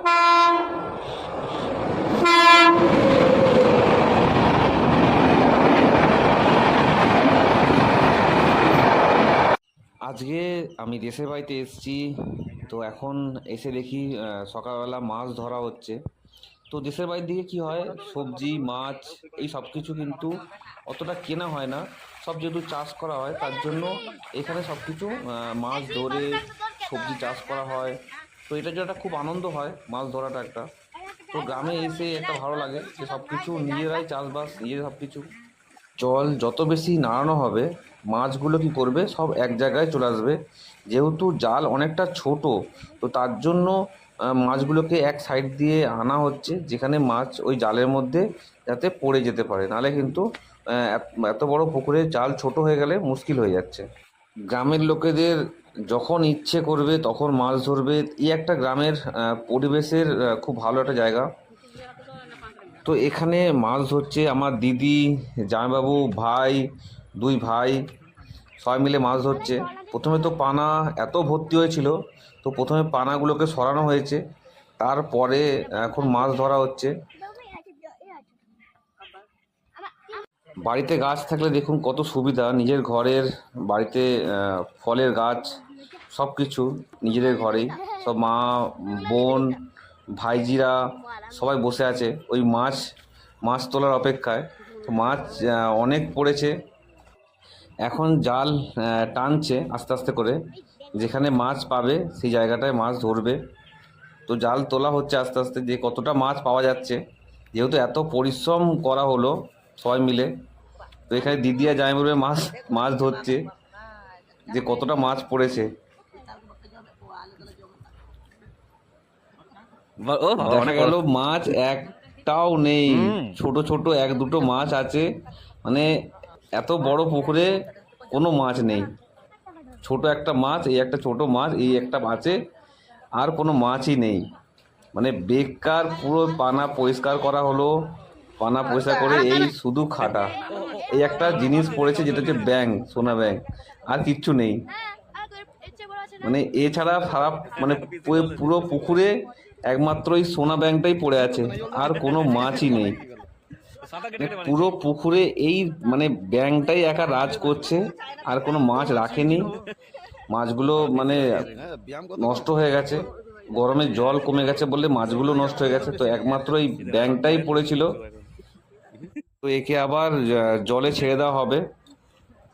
আজকে আমি দেশের বাড়িতে এসেছি। তো এখন এসে দেখি সকালবেলা মাছ ধরা হচ্ছে। তো দেশের বাড়ির দিকে কি হয়, সবজি মাছ এই সব কিছু কিন্তু অতটা কেনা হয় না। সব যেহেতু চাষ করা হয় তার জন্য এখানে সব কিছু মাছ ধরে সবজি চাষ করা হয়। তো এটা যে একটা খুব আনন্দ হয় মাছ ধরাটা একটা। তো গ্রামে এসে একটা ভালো লাগে যে সব কিছু নিজেরাই চাষবাস, নিজেরাই সব কিছু। জল যত বেশি নাড়ানো হবে, মাছগুলো কি করবে, সব এক জায়গায় চলে আসবে। যেহেতু জাল অনেকটা ছোট, তো তার জন্য মাছগুলোকে এক সাইড দিয়ে আনা হচ্ছে, যেখানে মাছ ওই জালের মধ্যে যাতে পড়ে যেতে পারে, নাহলে কিন্তু এত বড় পুকুরে জাল ছোট হয়ে গেলে মুশকিল হয়ে যাচ্ছে। গ্রামের লোকেদের যখন ইচ্ছে করবে তখন মাছ ধরবে, এই একটা গ্রামের পরিবেশের খুব ভালো একটা জায়গা। তো এখানে মাছ ধরছে আমার দিদি, জামাইবাবু, ভাই, দুই ভাই সবাই মিলে মাছ ধরছে। প্রথমে তো পানা এত ভর্তি হয়েছিল, তো প্রথমে পানাগুলোকে সরানো হয়েছে, তারপরে এখন মাছ ধরা হচ্ছে। বাড়িতে গাছ থাকলে দেখুন কত সুবিধা, নিজের ঘরের বাড়িতে ফলের গাছ সব কিছু নিজেদের ঘরেই। সব মা, বোন, ভাইজিরা সবাই বসে আছে ওই মাছ মাছ তোলার অপেক্ষায়। তো মাছ অনেক পড়েছে, এখন জাল টানছে আস্তে আস্তে করে, যেখানে মাছ পাবে সেই জায়গাটায় মাছ ধরবে। তো জাল তোলা হচ্ছে আস্তে আস্তে, যে কতটা মাছ পাওয়া যাচ্ছে, যেহেতু এত পরিশ্রম করা হলো সবাই মিলে। তো এখানে দিদি আর জামাইবাবু মাছ মাছ ধরছে, যে কতটা মাছ পড়েছে। দেখা গেল মাছ একটাও নেই, ছোট ছোট এক দুটো মাছ আছে। মানে এত বড় পুকুরে কোনো মাছ নেই, ছোট একটা মাছ, এই একটা ছোট মাছ, এই একটা আছে, আর কোনো মাছই নেই। মানে বেকার, পুরো পানা পরিষ্কার করা হলো, পানা পরিষ্কার করে এই শুধু খাটা। এই একটা জিনিস পড়েছে যেটা হচ্ছে ব্যাঙ, সোনা ব্যাঙ, আর কিচ্ছু নেই। মানে এছাড়া সারা মানে পুরো পুকুরে একমাত্র এই সোনা ব্যাঙটাই পড়ে আছে, আর কোনো মাছই নেই। মানে পুরো পুকুরে এই মানে ব্যাঙটাই একা রাজ করছে, আর কোনো মাছ রাখেনি। মাছগুলো মানে নষ্ট হয়ে গেছে, গরমে জল কমে গেছে বলে মাছগুলো নষ্ট হয়ে গেছে। তো একমাত্র এই ব্যাঙটাই পড়েছিল। তো একে আবার জলে ছেড়ে দেওয়া হবে।